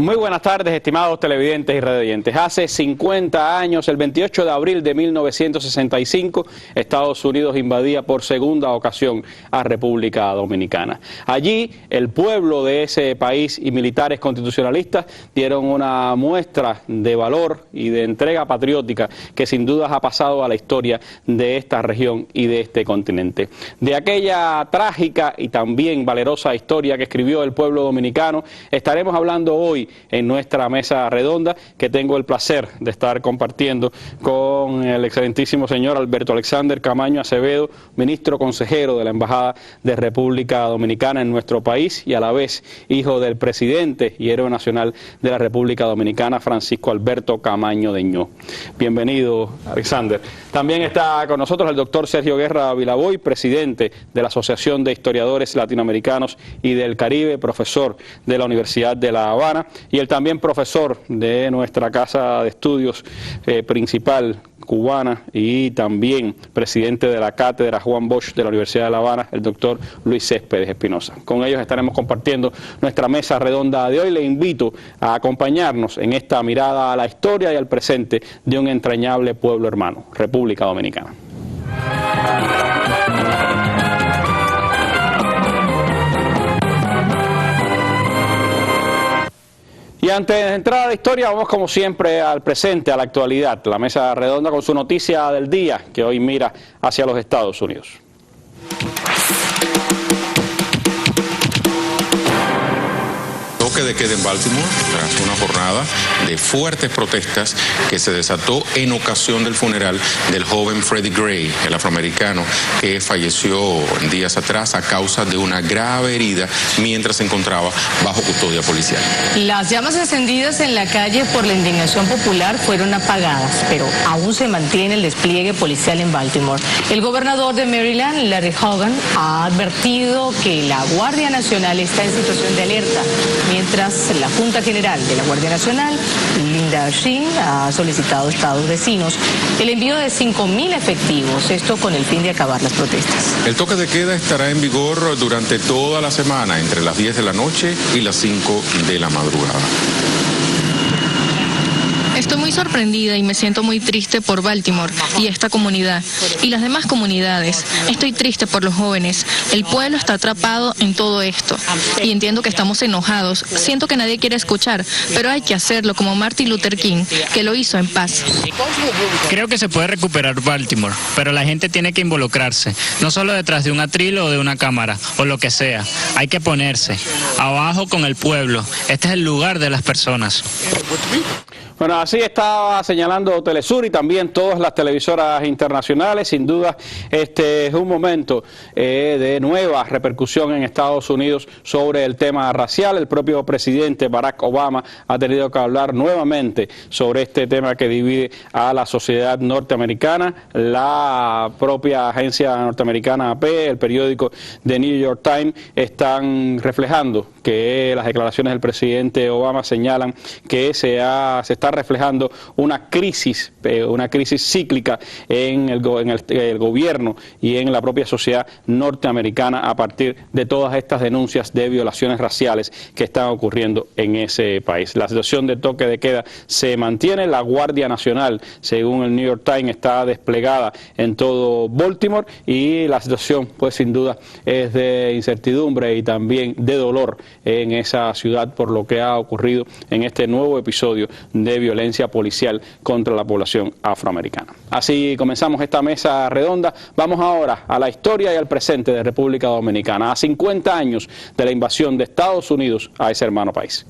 Muy buenas tardes, estimados televidentes y radioyentes. Hace 50 años, el 28 de abril de 1965, Estados Unidos invadía por segunda ocasión a República Dominicana. Allí, el pueblo de ese país y militares constitucionalistas dieron una muestra de valor y de entrega patriótica que sin dudas ha pasado a la historia de esta región y de este continente. De aquella trágica y también valerosa historia que escribió el pueblo dominicano, estaremos hablando hoy en nuestra mesa redonda, que tengo el placer de estar compartiendo con el excelentísimo señor Alberto Alexander Camaño Acevedo, ministro consejero de la Embajada de República Dominicana en nuestro país y a la vez hijo del presidente y héroe nacional de la República Dominicana, Francisco Alberto Camaño Deñó. Bienvenido, Alexander. También está con nosotros el doctor Sergio Guerra Vilaboy, presidente de la Asociación de Historiadores Latinoamericanos y del Caribe, profesor de la Universidad de La Habana, y el también profesor de nuestra casa de estudios principal cubana y también presidente de la cátedra Juan Bosch de la Universidad de La Habana, el doctor Luis Céspedes Espinosa. Con ellos estaremos compartiendo nuestra mesa redonda de hoy. Le invito a acompañarnos en esta mirada a la historia y al presente de un entrañable pueblo hermano, República Dominicana. Y antes de entrar a la historia, vamos como siempre al presente, a la actualidad. La mesa redonda con su noticia del día, que hoy mira hacia los Estados Unidos. Toque de queda en Baltimore tras una jornada de fuertes protestas que se desató en ocasión del funeral del joven Freddie Gray, el afroamericano que falleció días atrás a causa de una grave herida mientras se encontraba bajo custodia policial. Las llamas encendidas en la calle por la indignación popular fueron apagadas, pero aún se mantiene el despliegue policial en Baltimore. El gobernador de Maryland, Larry Hogan, ha advertido que la Guardia Nacional está en situación de alerta, mientras la Junta General de la Guardia Nacional, Linda Shin, ha solicitado a estados vecinos el envío de 5.000 efectivos, esto con el fin de acabar las protestas. El toque de queda estará en vigor durante toda la semana, entre las 10 de la noche y las 5 de la madrugada. Estoy muy sorprendida y me siento muy triste por Baltimore y esta comunidad y las demás comunidades. Estoy triste por los jóvenes. El pueblo está atrapado en todo esto y entiendo que estamos enojados. Siento que nadie quiere escuchar, pero hay que hacerlo como Martin Luther King, que lo hizo en paz. Creo que se puede recuperar Baltimore, pero la gente tiene que involucrarse, no solo detrás de un atril o de una cámara o lo que sea. Hay que ponerse abajo con el pueblo. Este es el lugar de las personas. Bueno, así estaba señalando Telesur y también todas las televisoras internacionales. Sin duda, este es un momento de nueva repercusión en Estados Unidos sobre el tema racial. El propio presidente Barack Obama ha tenido que hablar nuevamente sobre este tema que divide a la sociedad norteamericana. La propia agencia norteamericana AP, el periódico The New York Times, están reflejando que las declaraciones del presidente Obama señalan que se está reflejando una crisis cíclica en el gobierno y en la propia sociedad norteamericana a partir de todas estas denuncias de violaciones raciales que están ocurriendo en ese país. La situación de toque de queda se mantiene. La Guardia Nacional, según el New York Times, está desplegada en todo Baltimore y la situación, pues sin duda, es de incertidumbre y también de dolor en esa ciudad por lo que ha ocurrido en este nuevo episodio de violencia policial contra la población afroamericana. Así comenzamos esta mesa redonda. Vamos ahora a la historia y al presente de República Dominicana, a 50 años de la invasión de Estados Unidos a ese hermano país.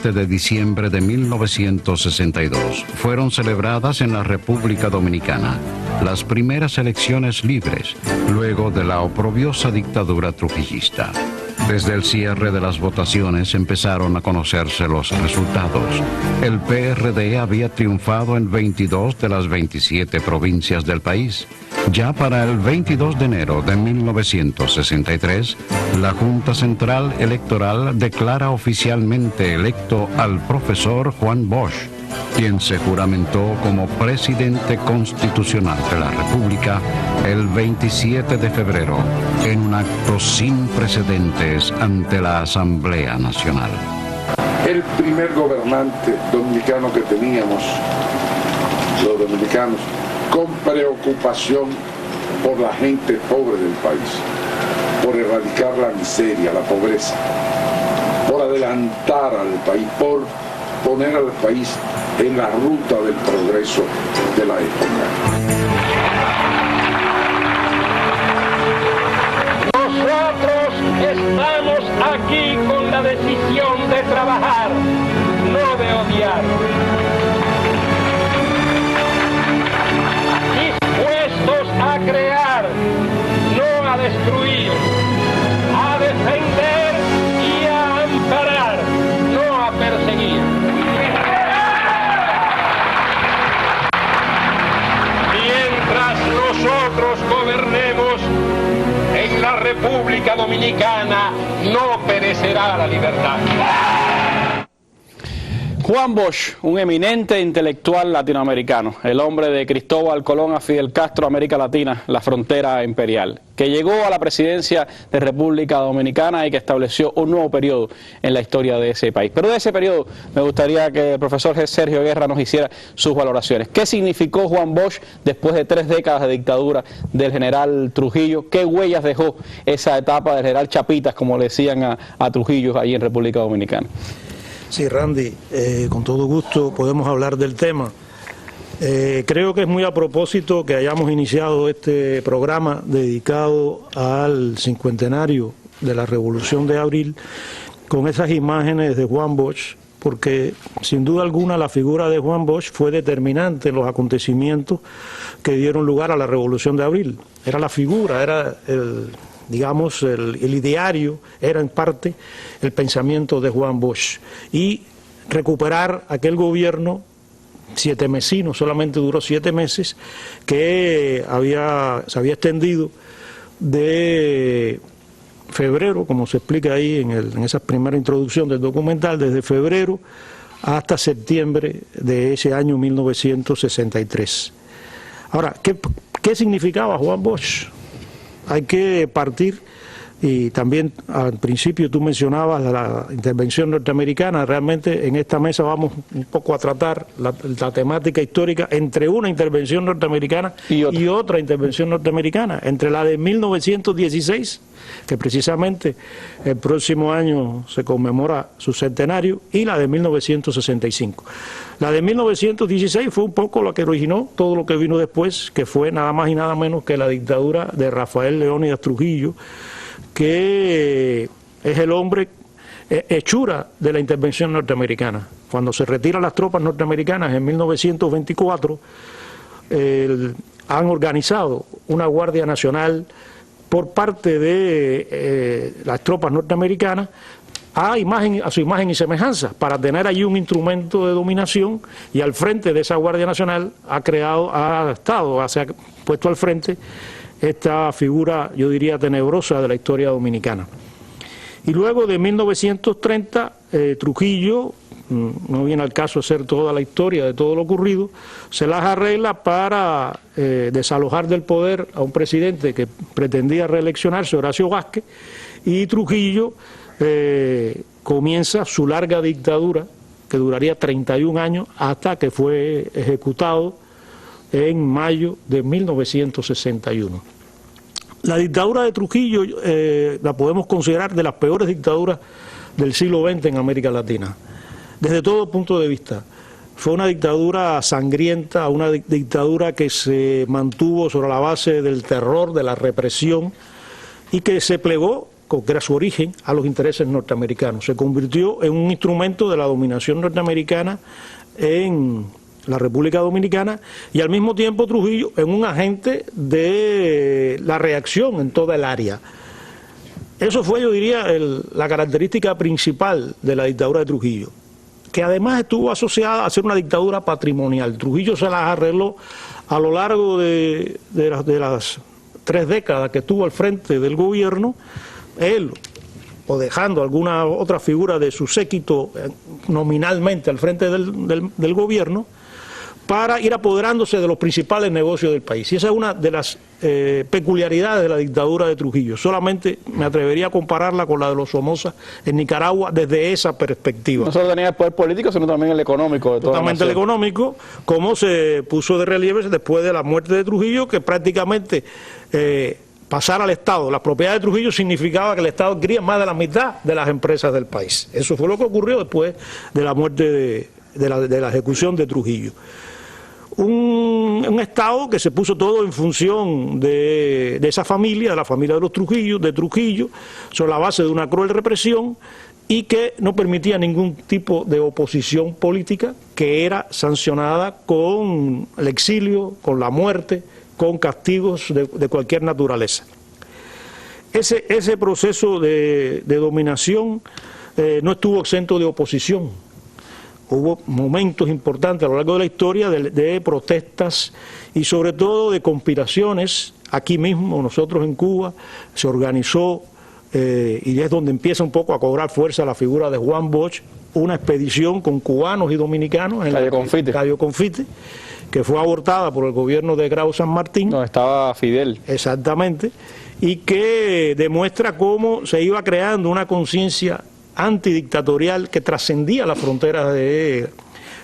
7 de diciembre de 1962 fueron celebradas en la República Dominicana las primeras elecciones libres luego de la oprobiosa dictadura trujillista. Desde el cierre de las votaciones empezaron a conocerse los resultados. El PRD había triunfado en 22 de las 27 provincias del país. Ya para el 22 de enero de 1963, la Junta Central Electoral declara oficialmente electo al profesor Juan Bosch, quien se juramentó como presidente constitucional de la República el 27 de febrero, en un acto sin precedentes ante la Asamblea Nacional. El primer gobernante dominicano que teníamos, los dominicanos, con preocupación por la gente pobre del país, por erradicar la miseria, la pobreza, por adelantar al país, por poner al país en la ruta del progreso de la época. Nosotros estamos aquí con la decisión de trabajar, no de odiar. Dispuestos a crear, no a destruir, a defender y a amparar, no a perseguir. Mientras nosotros gobernemos en la República Dominicana, no perecerá la libertad. Juan Bosch, un eminente intelectual latinoamericano, el hombre de Cristóbal Colón a Fidel Castro, América Latina, la frontera imperial, que llegó a la presidencia de República Dominicana y que estableció un nuevo periodo en la historia de ese país. Pero de ese periodo me gustaría que el profesor Sergio Guerra nos hiciera sus valoraciones. ¿Qué significó Juan Bosch después de 3 décadas de dictadura del general Trujillo? ¿Qué huellas dejó esa etapa del general Chapitas, como le decían a Trujillo allí en República Dominicana? Sí, Randy, con todo gusto podemos hablar del tema. Creo que es muy a propósito que hayamos iniciado este programa dedicado al cincuentenario de la Revolución de Abril con esas imágenes de Juan Bosch, porque sin duda alguna la figura de Juan Bosch fue determinante en los acontecimientos que dieron lugar a la Revolución de Abril. Era la figura, era el ideario, era en parte el pensamiento de Juan Bosch. Y recuperar aquel gobierno 7 mesino, solamente duró 7 meses, que se había extendido de febrero, como se explica ahí en esa primera introducción del documental, desde febrero hasta septiembre de ese año 1963. Ahora, ¿qué significaba Juan Bosch? Hay que partir, y también al principio tú mencionabas la intervención norteamericana. Realmente en esta mesa vamos un poco a tratar la temática histórica entre una intervención norteamericana y otra intervención norteamericana, entre la de 1916, que precisamente el próximo año se conmemora su centenario, y la de 1965. La de 1916 fue un poco la que originó todo lo que vino después, que fue nada más y nada menos que la dictadura de Rafael Leónidas Trujillo, que es el hombre hechura de la intervención norteamericana. Cuando se retiran las tropas norteamericanas en 1924, han organizado una Guardia Nacional por parte de las tropas norteamericanas a su imagen y semejanza, para tener allí un instrumento de dominación, y al frente de esa Guardia Nacional se ha puesto al frente esta figura, yo diría, tenebrosa de la historia dominicana. Y luego de 1930, Trujillo, no viene al caso hacer toda la historia de todo lo ocurrido, se las arregla para desalojar del poder a un presidente que pretendía reeleccionarse, Horacio Vázquez, y Trujillo comienza su larga dictadura, que duraría 31 años, hasta que fue ejecutado en mayo de 1961. La dictadura de Trujillo la podemos considerar de las peores dictaduras del siglo XX en América Latina, desde todo punto de vista. Fue una dictadura sangrienta, una dictadura que se mantuvo sobre la base del terror, de la represión, y que se plegó que era su origen, a los intereses norteamericanos. Se convirtió en un instrumento de la dominación norteamericana en la República Dominicana y al mismo tiempo Trujillo en un agente de la reacción en toda el área. Eso fue, yo diría, la característica principal de la dictadura de Trujillo, que además estuvo asociada a ser una dictadura patrimonial. Trujillo se las arregló a lo largo de las 3 décadas que estuvo al frente del gobierno, él, o dejando alguna otra figura de su séquito nominalmente al frente del gobierno, para ir apoderándose de los principales negocios del país. Y esa es una de las peculiaridades de la dictadura de Trujillo. Solamente me atrevería a compararla con la de los Somoza en Nicaragua desde esa perspectiva. No solo tenía el poder político, sino también el económico de toda la nación. Totalmente el económico, como se puso de relieve después de la muerte de Trujillo, que prácticamente pasar al Estado las propiedades de Trujillo significaba que el Estado adquiría más de la mitad de las empresas del país. Eso fue lo que ocurrió después de la muerte de la ejecución de Trujillo. Un Estado que se puso todo en función de esa familia, de la familia de los Trujillo, sobre la base de una cruel represión y que no permitía ningún tipo de oposición política, que era sancionada con el exilio, con la muerte, con castigos de cualquier naturaleza. Ese proceso de dominación no estuvo exento de oposición. Hubo momentos importantes a lo largo de la historia de protestas y sobre todo de conspiraciones. Aquí mismo, nosotros en Cuba, se organizó, y es donde empieza un poco a cobrar fuerza la figura de Juan Bosch, una expedición con cubanos y dominicanos en Cayo Confite, que fue abortada por el gobierno de Grau San Martín. No, estaba Fidel. Exactamente, y que demuestra cómo se iba creando una conciencia antidictatorial que trascendía las fronteras de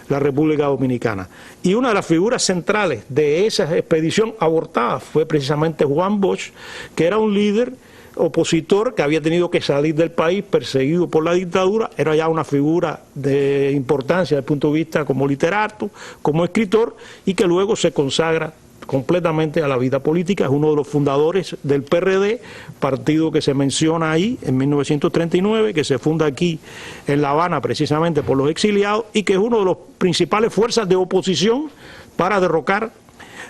la República Dominicana. Y una de las figuras centrales de esa expedición abortada fue precisamente Juan Bosch, que era un líder opositor que había tenido que salir del país perseguido por la dictadura, era ya una figura de importancia desde el punto de vista como literato, como escritor, y que luego se consagra completamente a la vida política. Es uno de los fundadores del PRD, partido que se menciona ahí en 1939, que se funda aquí en La Habana precisamente por los exiliados y que es uno de los principales fuerzas de oposición para derrocar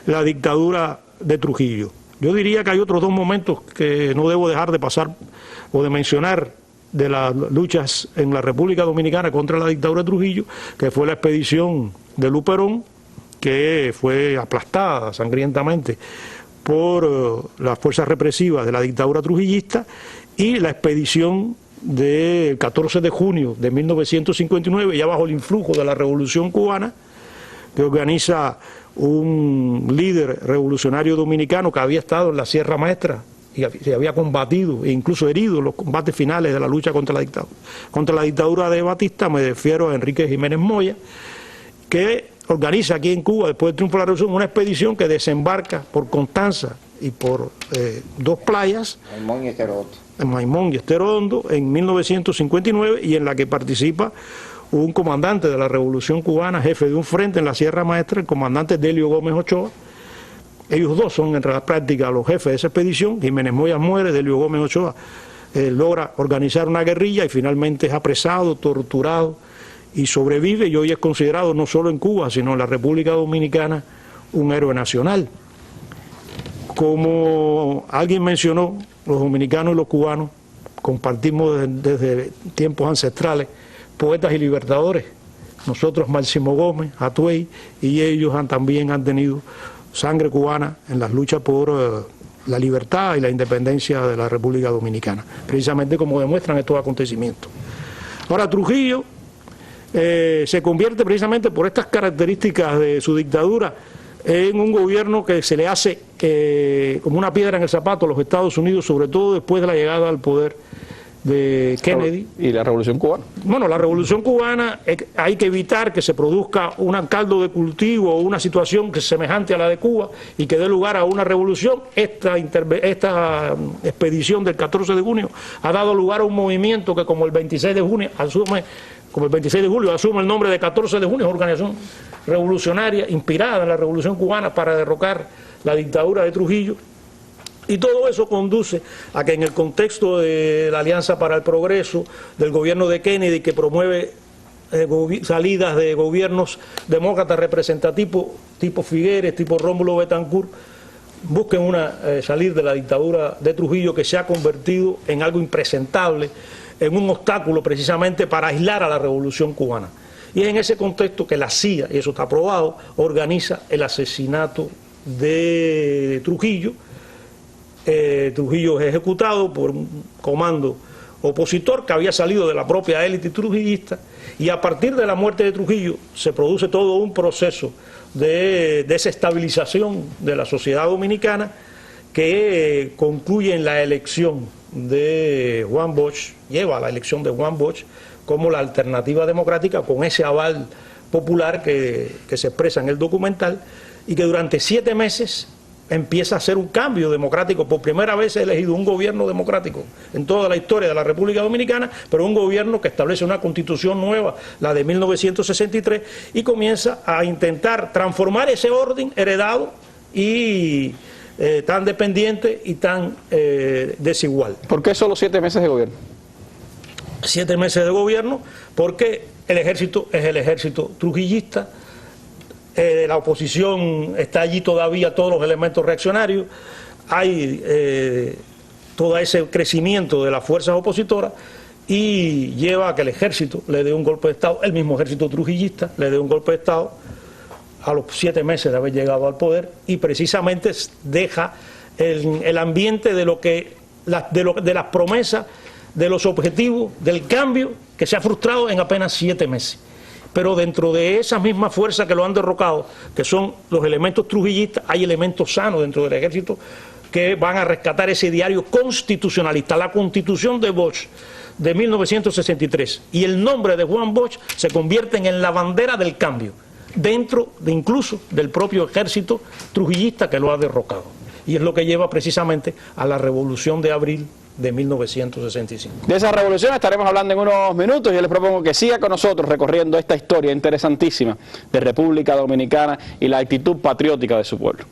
la dictadura de Trujillo. Yo diría que hay otros 2 momentos que no debo dejar de pasar o de mencionar de las luchas en la República Dominicana contra la dictadura de Trujillo, que fue la expedición de Luperón, que fue aplastada sangrientamente por las fuerzas represivas de la dictadura trujillista, y la expedición del 14 de junio de 1959, ya bajo el influjo de la Revolución Cubana, que organiza un líder revolucionario dominicano que había estado en la Sierra Maestra y se había combatido e incluso herido en los combates finales de la lucha contra la dictadura de Batista. Me refiero a Enrique Jiménez Moya, que organiza aquí en Cuba, después del triunfo de la Revolución, una expedición que desembarca por Constanza y por 2 playas, Maimón y Estero Hondo, en 1959, y en la que participa un comandante de la Revolución Cubana, jefe de un frente en la Sierra Maestra, el comandante Delio Gómez Ochoa. Ellos dos son en la práctica los jefes de esa expedición. Jiménez Moya muere, Delio Gómez Ochoa logra organizar una guerrilla y finalmente es apresado, torturado, y sobrevive, y hoy es considerado no solo en Cuba, sino en la República Dominicana, un héroe nacional. Como alguien mencionó, los dominicanos y los cubanos compartimos desde tiempos ancestrales poetas y libertadores. Nosotros, Máximo Gómez, Hatuey, y ellos también han tenido sangre cubana en las luchas por la libertad y la independencia de la República Dominicana, precisamente como demuestran estos acontecimientos. Ahora, Trujillo se convierte precisamente por estas características de su dictadura en un gobierno que se le hace como una piedra en el zapato a los Estados Unidos, sobre todo después de la llegada al poder de Kennedy. ¿Y la Revolución Cubana? Bueno, la Revolución Cubana, hay que evitar que se produzca un caldo de cultivo o una situación que es semejante a la de Cuba y que dé lugar a una revolución. Esta expedición del 14 de junio ha dado lugar a un movimiento que como el 26 de julio asume el nombre de 14 de junio, es una organización revolucionaria inspirada en la Revolución Cubana para derrocar la dictadura de Trujillo, y Y todo eso conduce a que en el contexto de la Alianza para el Progreso, del gobierno de Kennedy, que promueve salidas de gobiernos demócratas representativos, tipo Figueres, tipo Rómulo Betancourt, busquen salir de la dictadura de Trujillo, que se ha convertido en algo impresentable, en un obstáculo precisamente para aislar a la revolución cubana. Y es en ese contexto que la CIA, y eso está aprobado, organiza el asesinato de Trujillo. Trujillo es ejecutado por un comando opositor que había salido de la propia élite trujillista, y a partir de la muerte de Trujillo se produce todo un proceso de desestabilización de la sociedad dominicana que concluye en la elección de Juan Bosch, lleva a la elección de Juan Bosch como la alternativa democrática, con ese aval popular que se expresa en el documental, y que durante 7 meses empieza a hacer un cambio democrático. Por primera vez se ha elegido un gobierno democrático en toda la historia de la República Dominicana, pero un gobierno que establece una constitución nueva, la de 1963, y comienza a intentar transformar ese orden heredado y tan dependiente y tan desigual. ¿Por qué solo 7 meses de gobierno? 7 meses de gobierno porque el ejército es el ejército trujillista. La oposición está allí todavía, todos los elementos reaccionarios, hay todo ese crecimiento de las fuerzas opositoras, y lleva a que el ejército le dé un golpe de Estado, el mismo ejército trujillista le dé un golpe de Estado a los 7 meses de haber llegado al poder, y precisamente deja el ambiente de las promesas, de los objetivos, del cambio que se ha frustrado en apenas 7 meses. Pero dentro de esas mismas fuerzas que lo han derrocado, que son los elementos trujillistas, hay elementos sanos dentro del ejército que van a rescatar ese diario constitucionalista. La Constitución de Bosch de 1963 y el nombre de Juan Bosch se convierten en la bandera del cambio, dentro de incluso del propio ejército trujillista que lo ha derrocado. Y es lo que lleva precisamente a la Revolución de Abril de 1965. De esa revolución estaremos hablando en unos minutos. Yo les propongo que siga con nosotros recorriendo esta historia interesantísima de República Dominicana y la actitud patriótica de su pueblo.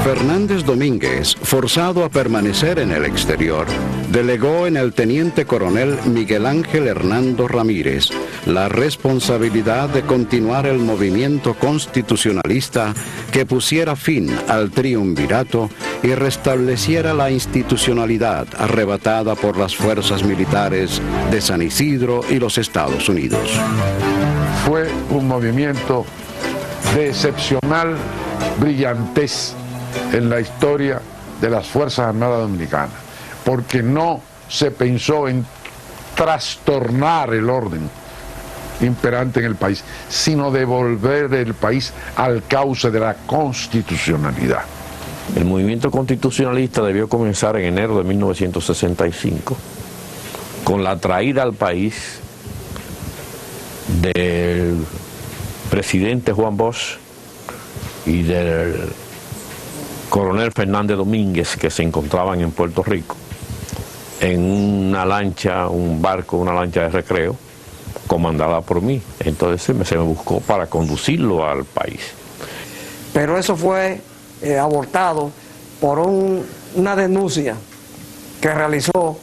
Fernández Domínguez, forzado a permanecer en el exterior, delegó en el teniente coronel Miguel Ángel Hernando Ramírez la responsabilidad de continuar el movimiento constitucionalista que pusiera fin al triunvirato y restableciera la institucionalidad arrebatada por las fuerzas militares de San Isidro y los Estados Unidos. Fue un movimiento de excepcional brillantez en la historia de las Fuerzas Armadas Dominicanas, porque no se pensó en trastornar el orden imperante en el país, sino devolver el país al cauce de la constitucionalidad. El movimiento constitucionalista debió comenzar en enero de 1965, con la traída al país del presidente Juan Bosch y del coronel Fernández Domínguez, que se encontraban en Puerto Rico en una lancha, un barco, una lancha de recreo comandada por mí. Entonces se me buscó para conducirlo al país. Pero eso fue abortado por una denuncia que realizó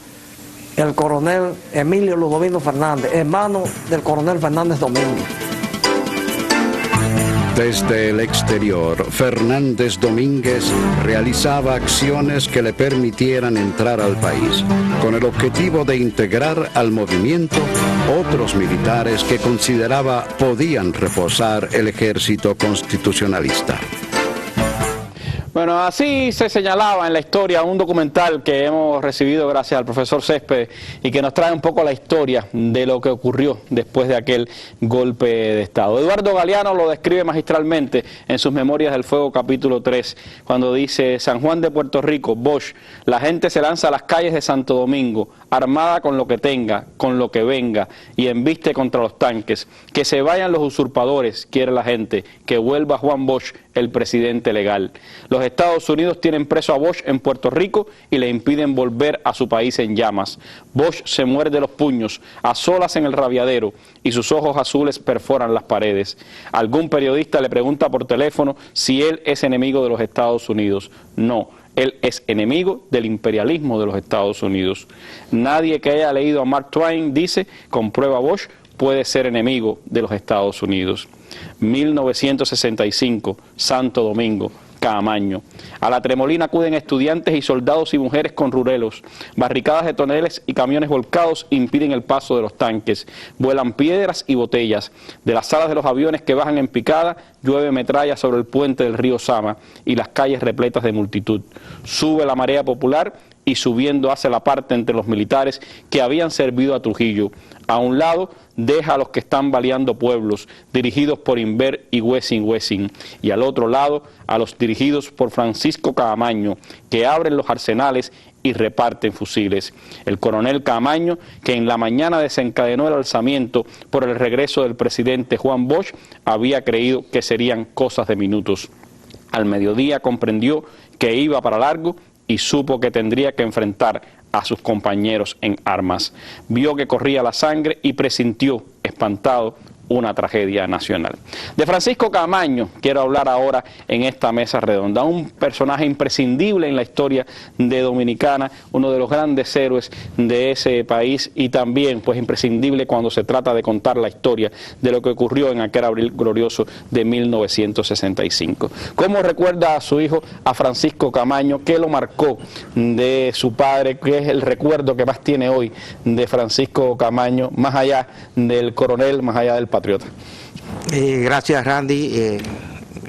el coronel Emilio Ludovino Fernández, hermano del coronel Fernández Domínguez. Desde el exterior, Fernández Domínguez realizaba acciones que le permitieran entrar al país, con el objetivo de integrar al movimiento otros militares que consideraba podían reforzar el ejército constitucionalista. Bueno, así se señalaba en la historia un documental que hemos recibido gracias al profesor Céspedes y que nos trae un poco la historia de lo que ocurrió después de aquel golpe de Estado. Eduardo Galeano lo describe magistralmente en sus Memorias del Fuego capítulo 3, cuando dice: San Juan de Puerto Rico, Bosch, la gente se lanza a las calles de Santo Domingo, armada con lo que tenga, con lo que venga, y embiste contra los tanques. Que se vayan los usurpadores, quiere la gente, que vuelva Juan Bosch, el presidente legal. Los Estados Unidos tienen preso a Bosch en Puerto Rico y le impiden volver a su país en llamas. Bosch se muerde los puños, a solas en el rabiadero, y sus ojos azules perforan las paredes. Algún periodista le pregunta por teléfono si él es enemigo de los Estados Unidos. No, él es enemigo del imperialismo de los Estados Unidos. Nadie que haya leído a Mark Twain, dice, comprueba Bosch, puede ser enemigo de los Estados Unidos. 1965, Santo Domingo, Caamaño. A la Tremolina acuden estudiantes y soldados y mujeres con rurelos. Barricadas de toneles y camiones volcados impiden el paso de los tanques. Vuelan piedras y botellas. De las alas de los aviones que bajan en picada, llueve metralla sobre el puente del río Sama y las calles repletas de multitud. Sube la marea popular y subiendo hace la parte entre los militares que habían servido a Trujillo. A un lado deja a los que están baleando pueblos, dirigidos por Inver y Wessing, y al otro lado a los dirigidos por Francisco Caamaño, que abren los arsenales y reparten fusiles. El coronel Caamaño, que en la mañana desencadenó el alzamiento por el regreso del presidente Juan Bosch, había creído que serían cosas de minutos. Al mediodía comprendió que iba para largo y supo que tendría que enfrentar a sus compañeros en armas. Vio que corría la sangre y presintió, espantado, una tragedia nacional. De Francisco Caamaño quiero hablar ahora en esta mesa redonda, un personaje imprescindible en la historia de Dominicana, uno de los grandes héroes de ese país y también pues imprescindible cuando se trata de contar la historia de lo que ocurrió en aquel abril glorioso de 1965. ¿Cómo recuerda a su hijo, a Francisco Caamaño? ¿Qué lo marcó de su padre? ¿Qué es el recuerdo que más tiene hoy de Francisco Caamaño, más allá del coronel, más allá del patriota? Gracias, Randy,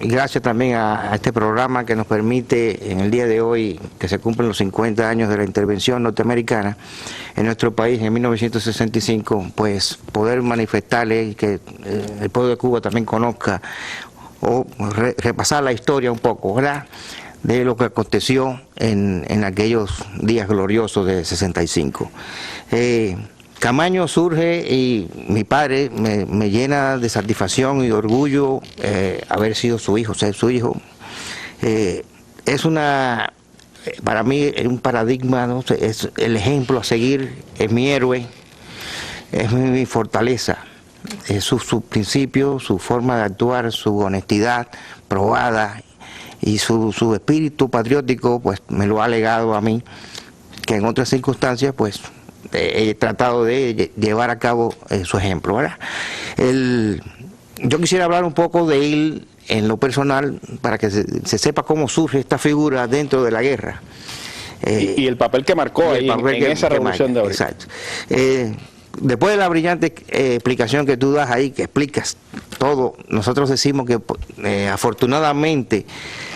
y gracias también a este programa que nos permite en el día de hoy, que se cumplen los 50 años de la intervención norteamericana en nuestro país en 1965, pues poder manifestarle y que el pueblo de Cuba también conozca o repasar la historia un poco, ¿verdad?, de lo que aconteció en aquellos días gloriosos de 65. Caamaño surge y mi padre me llena de satisfacción y de orgullo haber sido su hijo, ser su hijo. Es para mí es un paradigma, ¿no? Es el ejemplo a seguir, es mi héroe, es mi fortaleza, es su principio, su forma de actuar, su honestidad probada y su espíritu patriótico, pues me lo ha legado a mí, que en otras circunstancias pues he tratado de llevar a cabo su ejemplo, ¿verdad? Yo quisiera hablar un poco de él en lo personal para que se sepa cómo surge esta figura dentro de la guerra. Y el papel que marcó ahí en esa revolución de abril. Exacto. Después de la brillante explicación que tú das ahí, que explicas todo, nosotros decimos que afortunadamente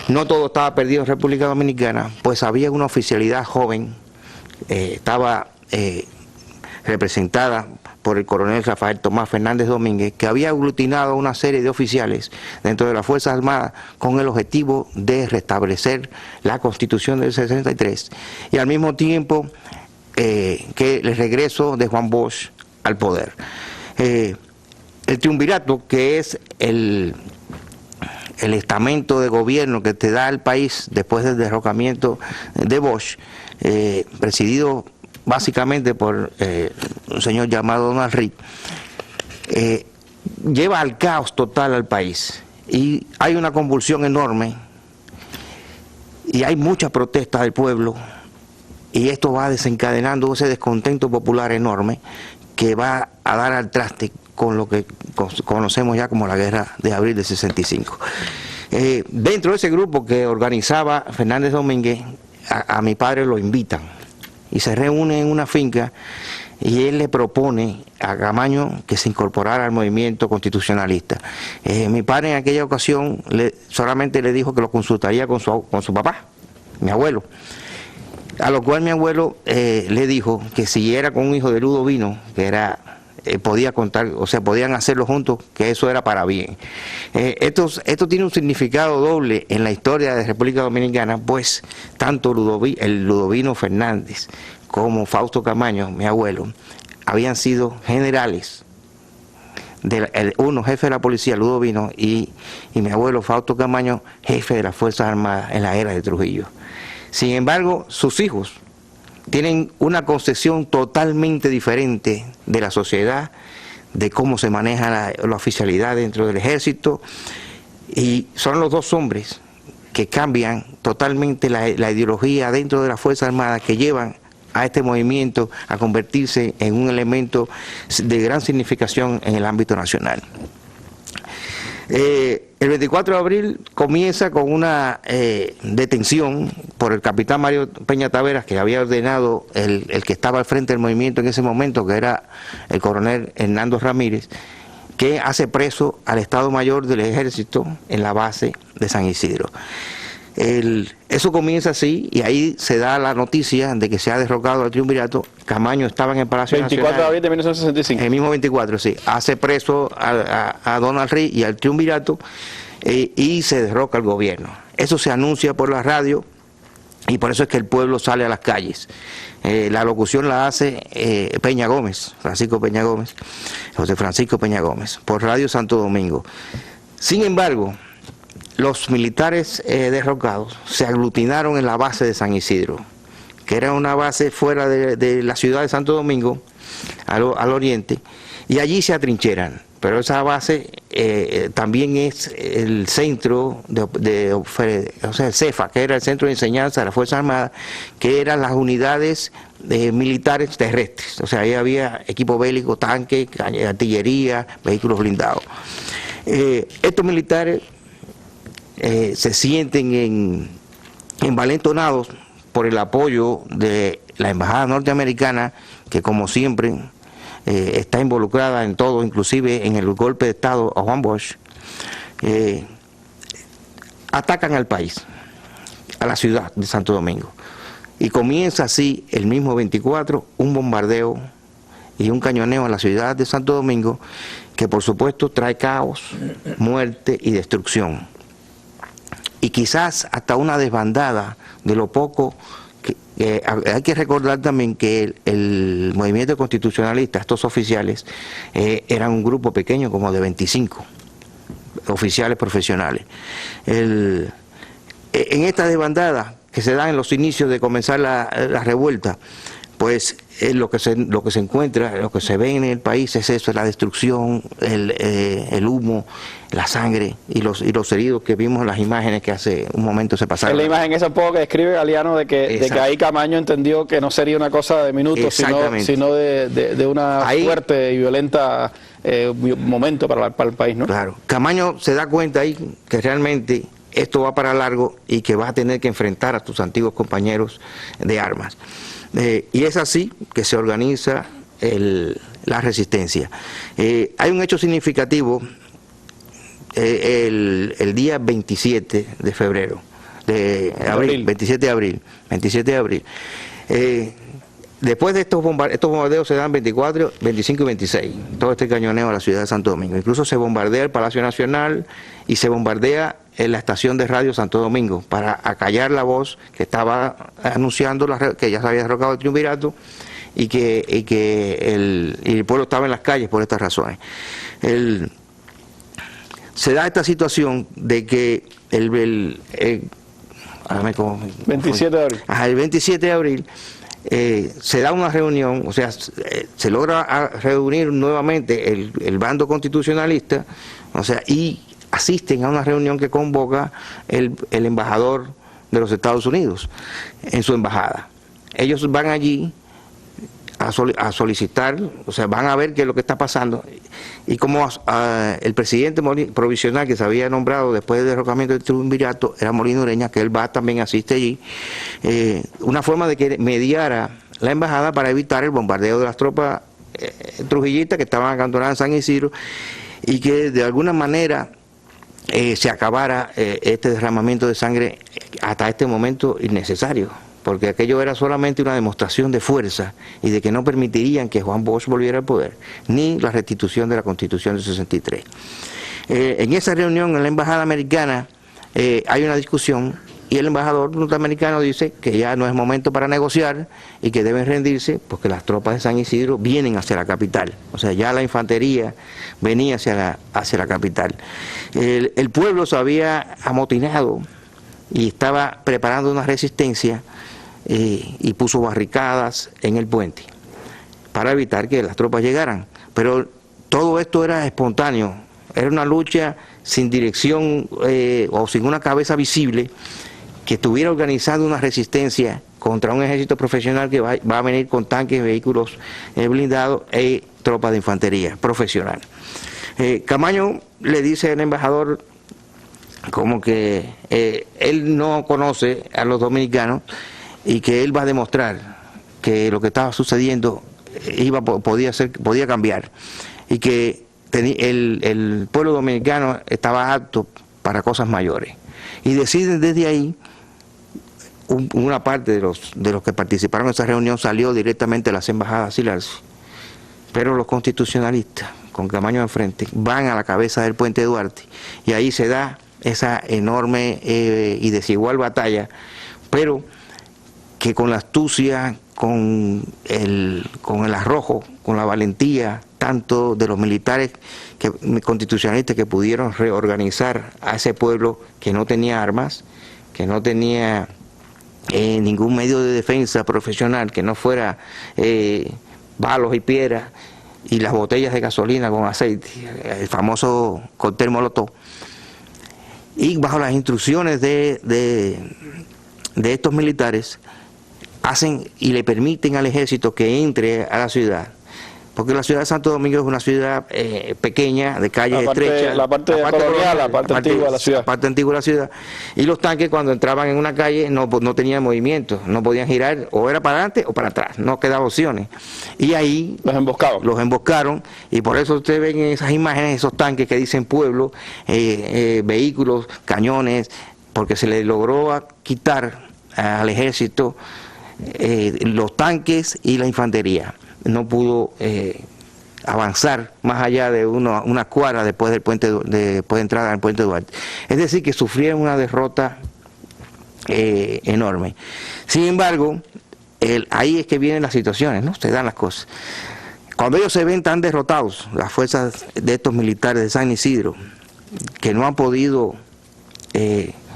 no todo estaba perdido en República Dominicana, pues había una oficialidad joven, estaba representada por el coronel Rafael Tomás Fernández Domínguez, que había aglutinado a una serie de oficiales dentro de las Fuerzas Armadas con el objetivo de restablecer la Constitución del 63 y al mismo tiempo que el regreso de Juan Bosch al poder. El triunvirato, que es el estamento de gobierno que te da el país después del derrocamiento de Bosch, presidido básicamente por un señor llamado Donald Reed, lleva al caos total al país y hay una convulsión enorme y hay muchas protestas del pueblo y esto va desencadenando ese descontento popular enorme que va a dar al traste con lo que conocemos ya como la Guerra de Abril del 65. Dentro de ese grupo que organizaba Fernández Domínguez, a mi padre lo invitan y se reúnen en una finca y él le propone a Camaño que se incorporara al movimiento constitucionalista. Mi padre en aquella ocasión solamente le dijo que lo consultaría con su papá, mi abuelo. A lo cual mi abuelo le dijo que si era con un hijo de Ludovino, que era podía contar, o sea, podían hacerlo juntos, que eso era para bien. Esto tiene un significado doble en la historia de la República Dominicana, pues tanto el Ludovino Fernández como Fausto Camaño, mi abuelo, habían sido generales, uno jefe de la policía, Ludovino, y mi abuelo Fausto Camaño, jefe de las Fuerzas Armadas en la era de Trujillo. Sin embargo, sus hijos tienen una concepción totalmente diferente de la sociedad, de cómo se maneja la oficialidad dentro del ejército, y son los dos hombres que cambian totalmente la ideología dentro de las Fuerzas Armadas, que llevan a este movimiento a convertirse en un elemento de gran significación en el ámbito nacional. El 24 de abril comienza con una detención por el capitán Mario Peña Taveras, que había ordenado el que estaba al frente del movimiento en ese momento, que era el coronel Hernando Ramírez, que hace preso al Estado Mayor del Ejército en la base de San Isidro. Eso comienza así, y ahí se da la noticia de que se ha derrocado al triunvirato. Camaño estaba en el Palacio 24 Nacional. de abril de 1965. El mismo 24, sí. Hace preso a Donald Reed y al triunvirato, y se derroca el gobierno. Eso se anuncia por la radio, y por eso es que el pueblo sale a las calles. La locución la hace Peña Gómez, Francisco Peña Gómez, José Francisco Peña Gómez, por Radio Santo Domingo. Sin embargo, los militares derrocados se aglutinaron en la base de San Isidro, que era una base fuera de la ciudad de Santo Domingo, al oriente, y allí se atrincheran. Pero esa base también es el centro o sea, el CEFA, que era el centro de enseñanza de las Fuerzas Armadas, que eran las unidades militares terrestres. O sea, ahí había equipo bélico, tanques, artillería, vehículos blindados. Estos militares se sienten envalentonados por el apoyo de la embajada norteamericana, que como siempre está involucrada en todo, inclusive en el golpe de Estado a Juan Bosch. Atacan al país, a la ciudad de Santo Domingo, y comienza así el mismo 24 un bombardeo y un cañoneo a la ciudad de Santo Domingo, que por supuesto trae caos, muerte y destrucción. Y quizás hasta una desbandada de lo poco que hay que recordar también que el movimiento constitucionalista, estos oficiales, eran un grupo pequeño, como de 25 oficiales profesionales. En esta desbandada que se da en los inicios de comenzar la revuelta, pues lo que se encuentra, lo que se ve en el país es eso, la destrucción, el humo, la sangre y los heridos que vimos en las imágenes que hace un momento se pasaron. Es la imagen esa poco que describe Galeano de que ahí Camaño entendió que no sería una cosa de minutos, sino de una fuerte y violenta momento para el país, ¿no? Claro. Camaño se da cuenta ahí que realmente esto va para largo y que va a tener que enfrentar a sus antiguos compañeros de armas. Y es así que se organiza la resistencia. Hay un hecho significativo el día 27 de febrero, de abril, 27 de abril. Después de estos bombardeos se dan 24, 25 y 26, todo este cañoneo a la ciudad de Santo Domingo. Incluso se bombardea el Palacio Nacional y se bombardea en la estación de radio Santo Domingo para acallar la voz que estaba anunciando que ya se había derrocado el triunvirato y que el pueblo estaba en las calles por estas razones. Se da esta situación de que el 27 de abril. El 27 de abril se da una reunión, o sea, se logra reunir nuevamente el bando constitucionalista, o sea, y asisten a una reunión que convoca el embajador de los Estados Unidos en su embajada. Ellos van allí a solicitar, o sea, van a ver qué es lo que está pasando. Y como el presidente provisional que se había nombrado después del derrocamiento del triunvirato era Molino Ureña, que él va también, asiste allí, una forma de que mediara la embajada para evitar el bombardeo de las tropas trujillistas que estaban acantonadas en San Isidro y que de alguna manera se acabara este derramamiento de sangre hasta este momento innecesario, porque aquello era solamente una demostración de fuerza y de que no permitirían que Juan Bosch volviera al poder, ni la restitución de la Constitución del 63. En esa reunión en la embajada americana hay una discusión y el embajador norteamericano dice que ya no es momento para negociar y que deben rendirse porque las tropas de San Isidro vienen hacia la capital. O sea, ya la infantería venía hacia la capital. El pueblo se había amotinado y estaba preparando una resistencia y puso barricadas en el puente para evitar que las tropas llegaran. Pero todo esto era espontáneo, era una lucha sin dirección o sin una cabeza visible que estuviera organizando una resistencia contra un ejército profesional que va a venir con tanques, vehículos blindados y tropas de infantería profesional. Camaño le dice al embajador como que él no conoce a los dominicanos y que él va a demostrar que lo que estaba sucediendo podía cambiar y que el pueblo dominicano estaba apto para cosas mayores. Y deciden desde ahí, una parte de los que participaron en esa reunión salió directamente a las embajadas a asilarse, pero los constitucionalistas, con Camaño enfrente, van a la cabeza del puente Duarte y ahí se da esa enorme y desigual batalla, pero que con la astucia, con el arrojo, con la valentía tanto de los militares constitucionalistas que pudieron reorganizar a ese pueblo que no tenía armas, que no tenía ningún medio de defensa profesional que no fuera balos y piedras y las botellas de gasolina con aceite, el famoso cóctel Molotov, y bajo las instrucciones de estos militares hacen y le permiten al ejército que entre a la ciudad, porque la ciudad de Santo Domingo es una ciudad pequeña, de calles estrechas. La parte colonial, la parte antigua de la ciudad. La parte antigua de la ciudad. Y los tanques cuando entraban en una calle no tenían movimiento, no podían girar, o era para adelante o para atrás, no quedaban opciones. Y ahí los emboscaron, y por eso ustedes ven en esas imágenes esos tanques que dicen pueblo, vehículos, cañones, porque se les logró quitar al ejército los tanques y la infantería. No pudo avanzar más allá de una cuadra después del puente, después de entrar al puente Duarte. Es decir, que sufrieron una derrota enorme. Sin embargo, ahí es que vienen las situaciones, ¿no? Se dan las cosas. Cuando ellos se ven tan derrotados, las fuerzas de estos militares de San Isidro, que no han podido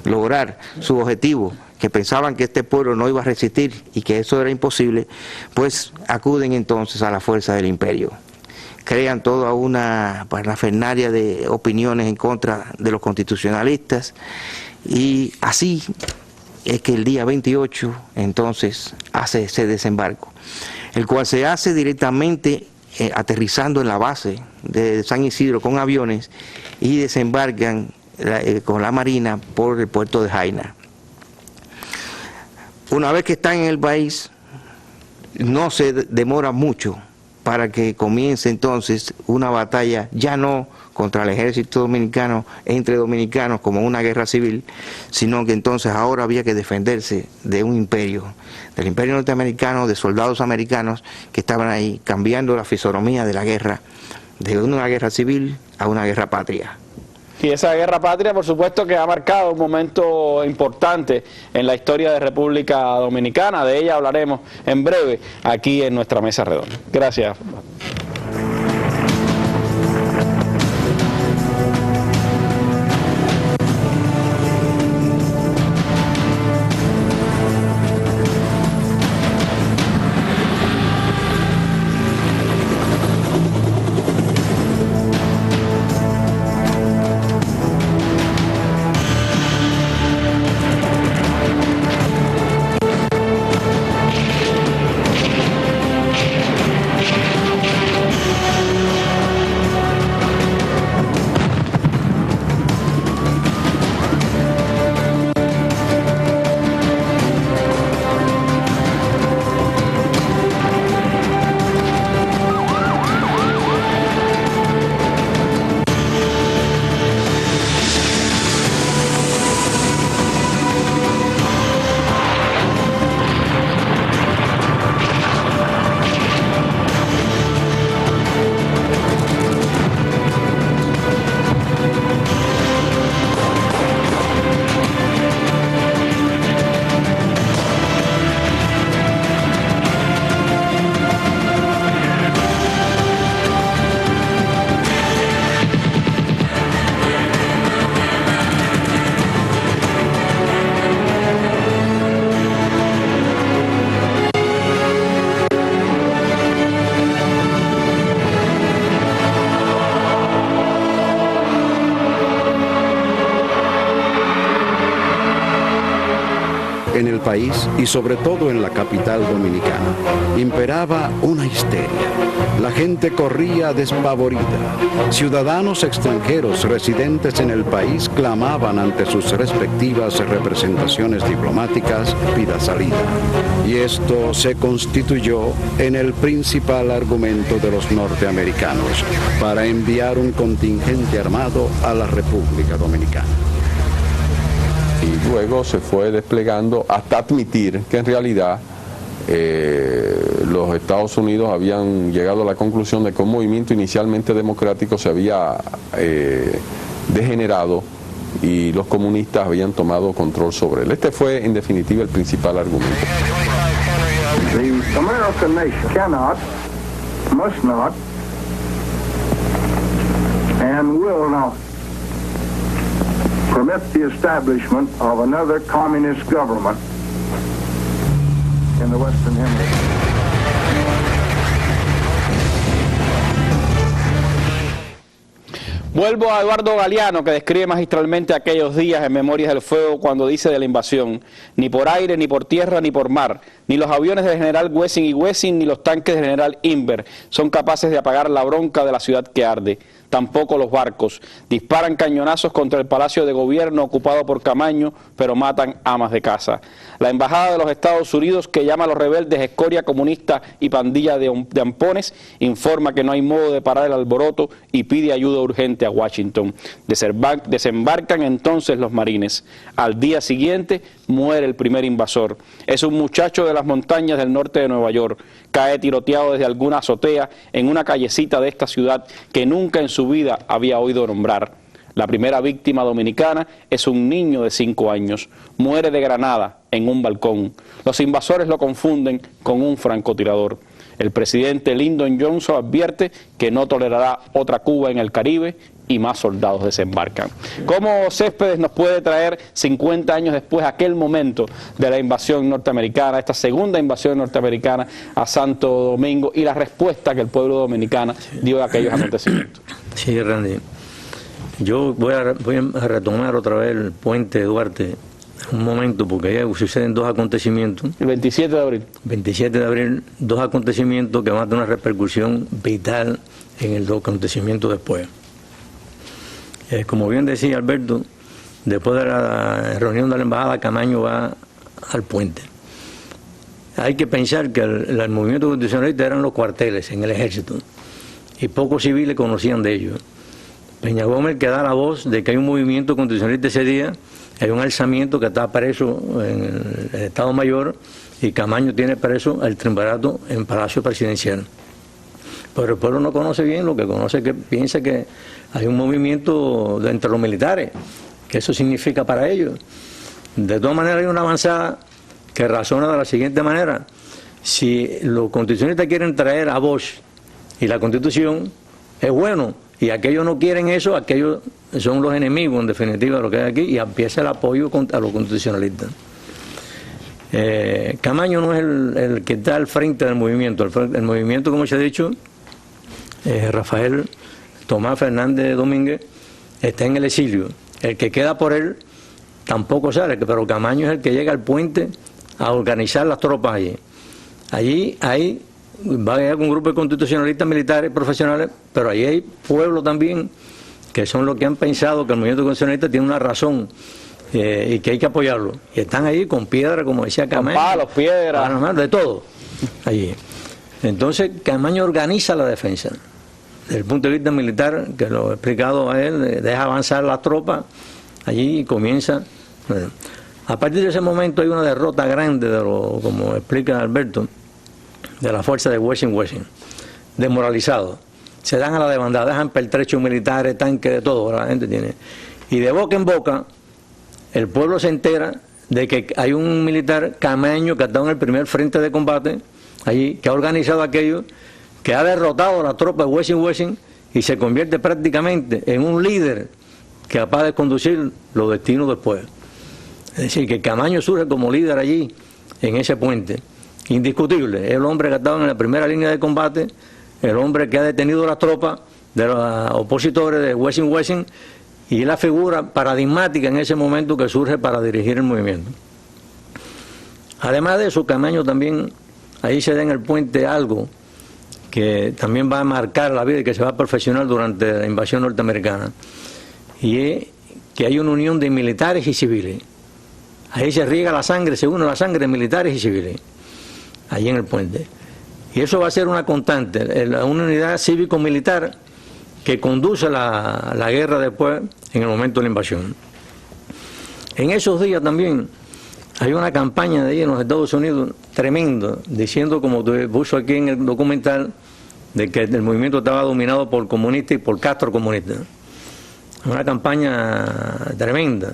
lograr su objetivo, que pensaban que este pueblo no iba a resistir y que eso era imposible, pues acuden entonces a la fuerza del imperio. Crean toda una parafernalia de opiniones en contra de los constitucionalistas y así es que el día 28 entonces hace ese desembarco, el cual se hace directamente aterrizando en la base de San Isidro con aviones y desembarcan con la Marina por el puerto de Jaina. Una vez que están en el país, no se demora mucho para que comience entonces una batalla, ya no contra el ejército dominicano, entre dominicanos como una guerra civil, sino que entonces ahora había que defenderse de un imperio, del imperio norteamericano, de soldados americanos que estaban ahí cambiando la fisonomía de la guerra, de una guerra civil a una guerra patria. Y esa guerra patria, por supuesto, que ha marcado un momento importante en la historia de República Dominicana. De ella hablaremos en breve aquí en nuestra mesa redonda. Gracias. país y sobre todo en la capital dominicana, imperaba una histeria. La gente corría despavorida. Ciudadanos extranjeros residentes en el país clamaban ante sus respectivas representaciones diplomáticas pida salida. Y esto se constituyó en el principal argumento de los norteamericanos para enviar un contingente armado a la República Dominicana. Y luego se fue desplegando hasta admitir que en realidad los Estados Unidos habían llegado a la conclusión de que un movimiento inicialmente democrático se había degenerado y los comunistas habían tomado control sobre él. Este fue en definitiva el principal argumento. The American nation cannot, must not, and will not permit the establishment of another communist government in the Western Hemisphere. Vuelvo a Eduardo Galeano, que describe magistralmente aquellos días en Memorias del Fuego cuando dice de la invasión: ni por aire, ni por tierra, ni por mar, ni los aviones del general Wessing y Wessing, ni los tanques del general Inver son capaces de apagar la bronca de la ciudad que arde. Tampoco los barcos. Disparan cañonazos contra el Palacio de Gobierno ocupado por Camaño, pero matan amas de casa. La Embajada de los Estados Unidos, que llama a los rebeldes escoria comunista y pandilla de ampones, informa que no hay modo de parar el alboroto y pide ayuda urgente a Washington. Desembarcan entonces los marines. Al día siguiente muere el primer invasor. Es un muchacho de las montañas del norte de Nueva York. Cae tiroteado desde alguna azotea en una callecita de esta ciudad que nunca en su vida había oído nombrar. La primera víctima dominicana es un niño de 5 años. Muere de granada en un balcón. Los invasores lo confunden con un francotirador. El presidente Lyndon Johnson advierte que no tolerará otra Cuba en el Caribe y más soldados desembarcan. ¿Cómo Céspedes nos puede traer 50 años después aquel momento de la invasión norteamericana, esta segunda invasión norteamericana a Santo Domingo y la respuesta que el pueblo dominicano dio a aquellos acontecimientos? Sí, Randy. Yo voy a retomar otra vez el puente de Duarte un momento, porque ya suceden dos acontecimientos. El 27 de abril. 27 de abril, dos acontecimientos que van a tener una repercusión vital en el acontecimiento después. Como bien decía Alberto, después de la reunión de la embajada, Camaño va al puente. Hay que pensar que el movimiento constitucionalista eran los cuarteles en el ejército y pocos civiles conocían de ellos. Peña Gómez, que da la voz de que hay un movimiento constitucionalista ese día, hay un alzamiento que está preso en el Estado Mayor y Camaño tiene preso el triunvirato en Palacio Presidencial. Pero el pueblo no conoce bien, lo que conoce es que piensa que hay un movimiento entre los militares, que eso significa para ellos. De todas maneras hay una avanzada que razona de la siguiente manera: si los constitucionalistas quieren traer a Bosch y la Constitución, es bueno, y aquellos no quieren eso, aquellos son los enemigos en definitiva de lo que hay aquí, y empieza el apoyo a los constitucionalistas. Camaño no es el que está al frente del movimiento. El movimiento, como se ha dicho, Rafael Tomás Fernández Domínguez está en el exilio. El que queda por él tampoco sale, pero Camaño es el que llega al puente a organizar las tropas allí. Allí va a llegar con un grupo de constitucionalistas militares profesionales, pero allí hay pueblo también, que son los que han pensado que el movimiento constitucionalista tiene una razón y que hay que apoyarlo. Y están ahí con piedra, como decía Camaño. Con palos, piedras. De todo. Allí. Entonces Camaño organiza la defensa. Desde el punto de vista militar, que lo he explicado a él, deja avanzar las tropas allí y comienza. Bueno, a partir de ese momento hay una derrota grande, como explica Alberto, de la fuerza de Wessing, desmoralizados. Se dan a la demanda, dejan pertrechos militares, tanques, de todo, la gente tiene. Y de boca en boca, el pueblo se entera de que hay un militar, Camaño, que ha estado en el primer frente de combate, allí, que ha organizado aquello, que ha derrotado a la tropa de Wessing y se convierte prácticamente en un líder capaz de conducir los destinos después. Es decir, que Camaño surge como líder allí, en ese puente. Indiscutible, es el hombre que ha estado en la primera línea de combate, el hombre que ha detenido las tropas de los opositores de Wessing y es la figura paradigmática en ese momento que surge para dirigir el movimiento. Además de eso, Camaño también, ahí se da en el puente algo que también va a marcar la vida y que se va a perfeccionar durante la invasión norteamericana, y es que hay una unión de militares y civiles. Ahí se riega la sangre, se une la sangre de militares y civiles, allí en el puente. Y eso va a ser una constante, una unidad cívico-militar que conduce la guerra después, en el momento de la invasión. En esos días también hay una campaña de ahí en los Estados Unidos tremenda, diciendo, como te puso aquí en el documental, de que el movimiento estaba dominado por comunistas y por Castro comunistas. Una campaña tremenda,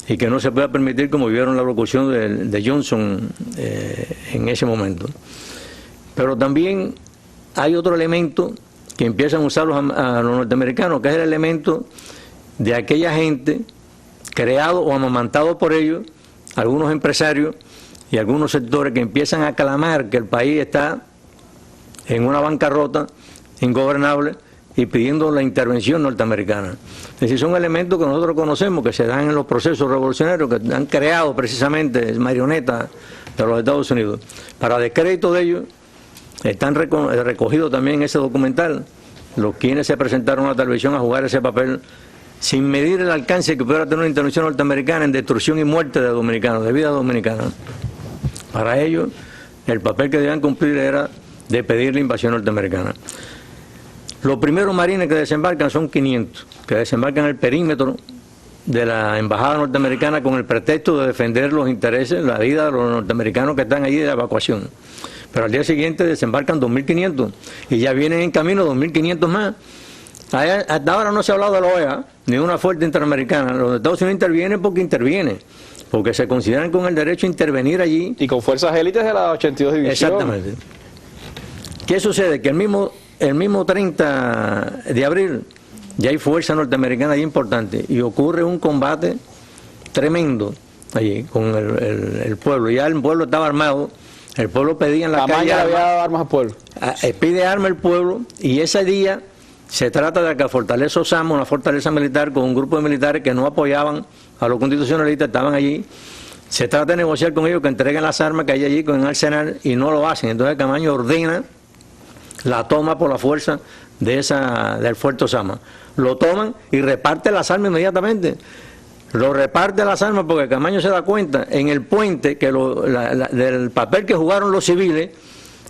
y que no se puede permitir, como vieron la locución de Johnson en ese momento. Pero también hay otro elemento que empiezan a usar a los norteamericanos, que es el elemento de aquella gente creado o amamantado por ellos, algunos empresarios y algunos sectores que empiezan a clamar que el país está en una bancarrota ingobernable y pidiendo la intervención norteamericana. Es decir, son elementos que nosotros conocemos, que se dan en los procesos revolucionarios, que han creado precisamente marionetas de los Estados Unidos. Para descrédito de ellos, están recogidos también en ese documental los quienes se presentaron a la televisión a jugar ese papel sin medir el alcance que pudiera tener una intervención norteamericana en destrucción y muerte de dominicanos, de vida dominicana. Para ellos, el papel que debían cumplir era de pedir la invasión norteamericana. Los primeros marines que desembarcan son 500, que desembarcan en el perímetro de la embajada norteamericana con el pretexto de defender los intereses, la vida de los norteamericanos que están allí de evacuación. Pero al día siguiente desembarcan 2.500 y ya vienen en camino 2.500 más. Hasta ahora no se ha hablado de la OEA ni de una fuerza interamericana. Los Estados Unidos intervienen porque se consideran con el derecho a intervenir allí. Y con fuerzas élites de la 82 División. Exactamente. ¿Qué sucede? Que el mismo 30 de abril ya hay fuerza norteamericana allí importante y ocurre un combate tremendo allí con el pueblo. Ya el pueblo estaba armado. El pueblo pedía en la calle le había dado armas al pueblo. Pide armas al pueblo, y ese día se trata de que la Fortaleza Osama, una fortaleza militar con un grupo de militares que no apoyaban a los constitucionalistas, estaban allí. Se trata de negociar con ellos que entreguen las armas que hay allí con el arsenal, y no lo hacen. Entonces Camaño ordena la toma por la fuerza del fuerte Osama. Lo toman y reparte las armas inmediatamente. Lo reparte las armas porque Camaño se da cuenta en el puente que del papel que jugaron los civiles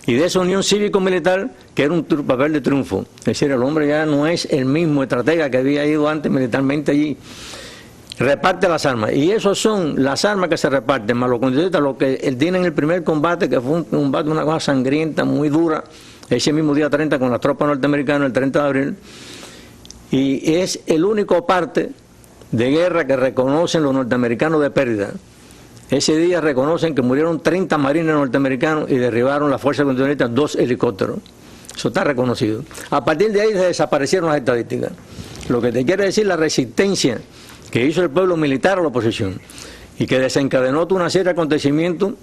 y de esa unión cívico-militar, que era un papel de triunfo. Es decir, el hombre ya no es el mismo estratega que había ido antes militarmente allí. Reparte las armas, y esas son las armas que se reparten, más los constitucionalistas, lo que él tiene en el primer combate, que fue un combate, una cosa sangrienta, muy dura, ese mismo día 30 con las tropas norteamericanas, el 30 de abril, y es el único parte de guerra que reconocen los norteamericanos de pérdida. Ese día reconocen que murieron 30 marines norteamericanos y derribaron las fuerzas continentales 2 helicópteros. Eso está reconocido. A partir de ahí se desaparecieron las estadísticas. Lo que te quiere decir la resistencia que hizo el pueblo militar a la oposición y que desencadenó toda una serie de acontecimientos,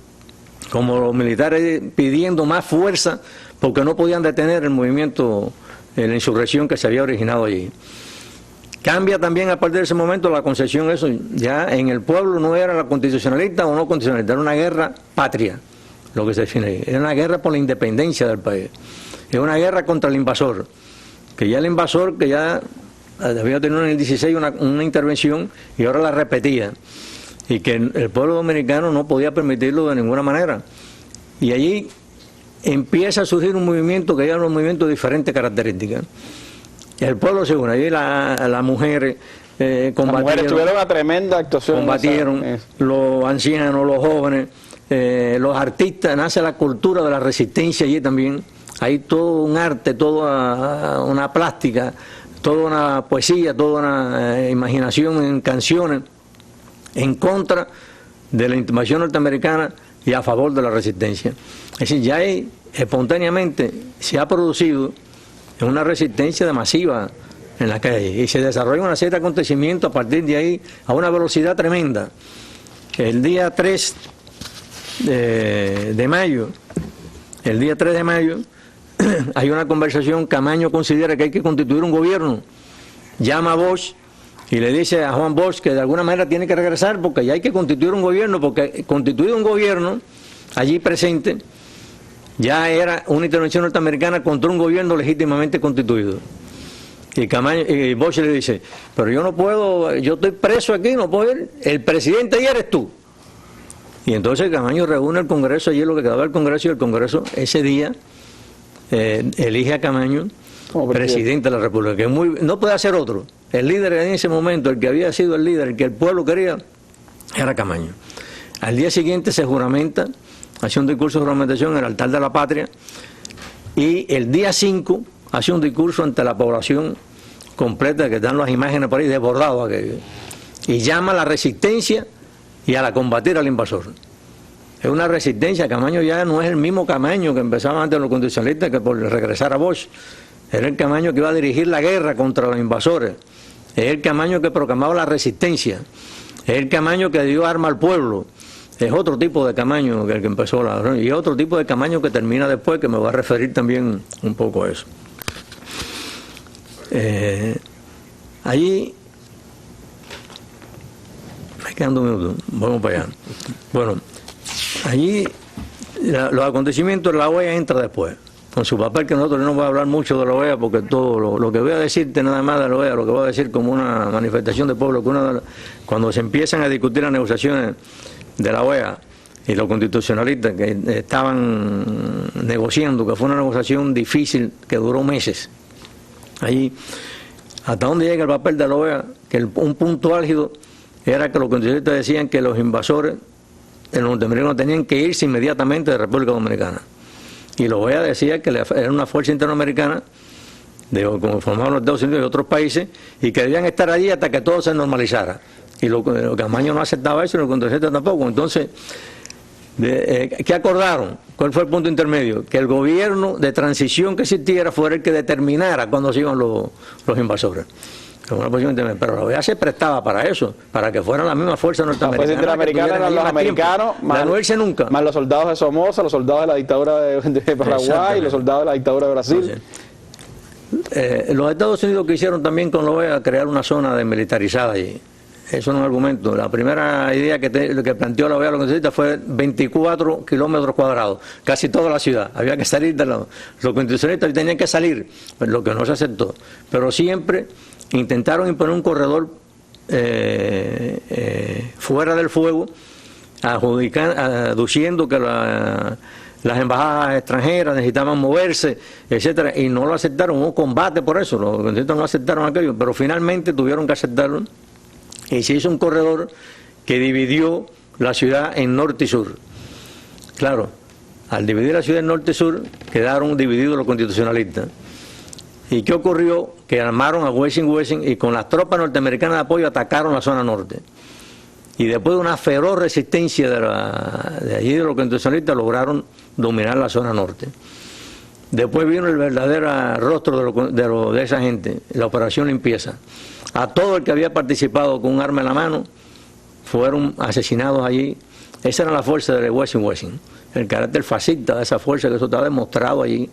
como los militares pidiendo más fuerza porque no podían detener el movimiento, la insurrección que se había originado allí. Cambia también a partir de ese momento la concepción, eso ya en el pueblo no era la constitucionalista o no constitucionalista, era una guerra patria, lo que se define ahí. Era una guerra por la independencia del país, era una guerra contra el invasor, que ya el invasor, que ya había tenido en el 16 una intervención y ahora la repetía, y que el pueblo dominicano no podía permitirlo de ninguna manera. Y allí empieza a surgir un movimiento que ya era un movimiento de diferentes características. El pueblo se une, allí las mujeres combatieron. Las mujeres tuvieron una tremenda actuación. Combatieron, los ancianos, los jóvenes, los artistas, nace la cultura de la resistencia allí también. Hay todo un arte, toda una plástica, toda una poesía, toda una imaginación en canciones en contra de la invasión norteamericana y a favor de la resistencia. Es decir, ya espontáneamente se ha producido una resistencia masiva en la calle y se desarrolla una serie de acontecimientos a partir de ahí a una velocidad tremenda. El día 3 de mayo, hay una conversación. Camaño considera que hay que constituir un gobierno, llama a Bosch y le dice a Juan Bosch que de alguna manera tiene que regresar porque ya hay que constituir un gobierno, porque constituido un gobierno allí presente, ya era una intervención norteamericana contra un gobierno legítimamente constituido. Y Bush le dice, pero yo no puedo, yo estoy preso aquí, no puedo ir, el presidente ahí eres tú. Y entonces Camaño reúne el Congreso, allí lo que quedaba del Congreso, y el Congreso ese día elige a Camaño como presidente de la República, que no puede ser otro. El líder en ese momento, el que había sido el líder, el que el pueblo quería, era Camaño. Al día siguiente se juramenta, hace un discurso de juramentación en el altar de la patria, y el día 5 hace un discurso ante la población completa, que están las imágenes por ahí desbordados aquello, y llama a la resistencia y a la combatir al invasor. Es una resistencia. Camaño ya no es el mismo Camaño que empezaba antes los constitucionalistas, que por regresar a Bosch. Era el Camaño que iba a dirigir la guerra contra los invasores. Es el Camaño que proclamaba la resistencia. Es el Camaño que dio arma al pueblo. Es otro tipo de Camaño que el que empezó la... Y otro tipo de Camaño que termina después, que me voy a referir también un poco a eso. Allí... Me quedan 2 minutos, vamos para allá. Bueno, allí los acontecimientos de la OEA entra después, con su papel, que nosotros no vamos a hablar mucho de la OEA, porque todo lo que voy a decirte nada más de la OEA, lo que voy a decir como una manifestación de pueblo, que cuando se empiezan a discutir las negociaciones de la OEA y los constitucionalistas que estaban negociando, que fue una negociación difícil que duró meses, allí, hasta dónde llega el papel de la OEA, que un punto álgido era que los constitucionalistas decían que los invasores, los norteamericanos, tenían que irse inmediatamente de República Dominicana. Y la OEA decía que era una fuerza interamericana, como formaban los Estados Unidos y otros países, y que debían estar allí hasta que todo se normalizara. Y los Camaño no aceptaba eso, y los constitucionalistas tampoco. Entonces, ¿qué acordaron? ¿Cuál fue el punto intermedio? Que el gobierno de transición que existiera fuera el que determinara cuándo se iban los invasores. Una posición, pero la OEA se prestaba para eso, para que fueran las mismas fuerzas norteamericanas. La fuerza interamericana eran los americanos, más no irse nunca. Más los soldados de Somoza, los soldados de la dictadura de Paraguay, y los soldados de la dictadura de Brasil. Los Estados Unidos que hicieron también con la OEA crear una zona desmilitarizada allí. Eso no es un argumento. La primera idea que planteó la OEA a los constitucionalistas fue 24 kilómetros cuadrados, casi toda la ciudad. Había que salir de los constitucionalistas tenían que salir, lo que no se aceptó. Pero siempre intentaron imponer un corredor fuera del fuego, aduciendo que las embajadas extranjeras necesitaban moverse, etcétera, y no lo aceptaron. Hubo combate por eso, los constitucionalistas no aceptaron aquello, pero finalmente tuvieron que aceptarlo, y se hizo un corredor que dividió la ciudad en norte y sur. Claro, al dividir la ciudad en norte y sur, quedaron divididos los constitucionalistas. ¿Y qué ocurrió? Que armaron a Wessing y con las tropas norteamericanas de apoyo atacaron la zona norte. Y después de una feroz resistencia de allí de los constitucionalistas lograron dominar la zona norte. Después vino el verdadero rostro de esa gente, la operación limpieza. A todo el que había participado con un arma en la mano fueron asesinados allí. Esa era la fuerza de Wessing, el carácter fascista de esa fuerza, que eso está demostrado allí.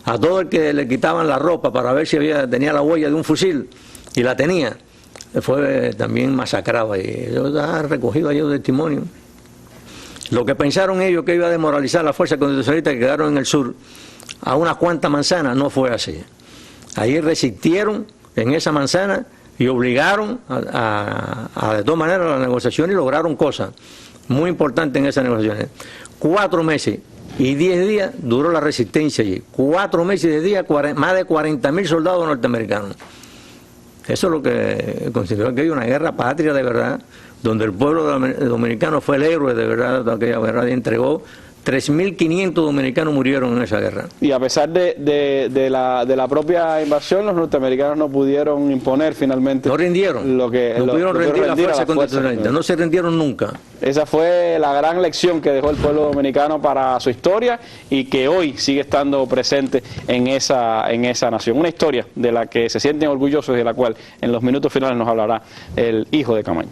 A todo el que le quitaban la ropa para ver si tenía la huella de un fusil, y la tenía, fue también masacrado ahí. Eso está recogido ahí el testimonio. Lo que pensaron ellos que iba a desmoralizar la fuerza constitucionalista que quedaron en el sur a unas cuantas manzanas, no fue así. Ahí resistieron en esa manzana y obligaron de todas maneras a la negociación, y lograron cosas muy importantes en esas negociaciones. 4 meses y 10 días duró la resistencia allí. 4 meses y 10 días, más de 40.000 soldados norteamericanos. Eso es lo que consideró que hay una guerra patria de verdad, donde el pueblo dominicano fue el héroe de verdad de aquella guerra, y entregó 3.500 dominicanos murieron en esa guerra. Y a pesar de la propia invasión, los norteamericanos no pudieron imponer finalmente. No rindieron. No pudieron rendir la fuerza constitucionalista. No se rindieron nunca. Esa fue la gran lección que dejó el pueblo dominicano para su historia, y que hoy sigue estando presente en esa nación. Una historia de la que se sienten orgullosos y de la cual en los minutos finales nos hablará el hijo de Camaño.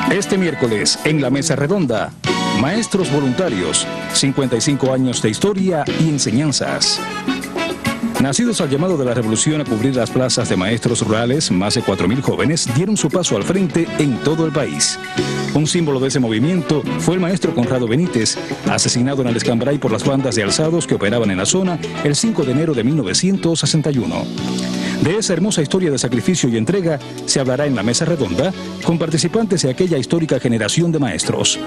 Este miércoles, en la Mesa Redonda, Maestros Voluntarios, 55 años de historia y enseñanzas. Nacidos al llamado de la revolución a cubrir las plazas de maestros rurales, más de 4.000 jóvenes dieron su paso al frente en todo el país. Un símbolo de ese movimiento fue el maestro Conrado Benítez, asesinado en el Escambray por las bandas de alzados que operaban en la zona el 5 de enero de 1961. De esa hermosa historia de sacrificio y entrega se hablará en la mesa redonda con participantes de aquella histórica generación de maestros.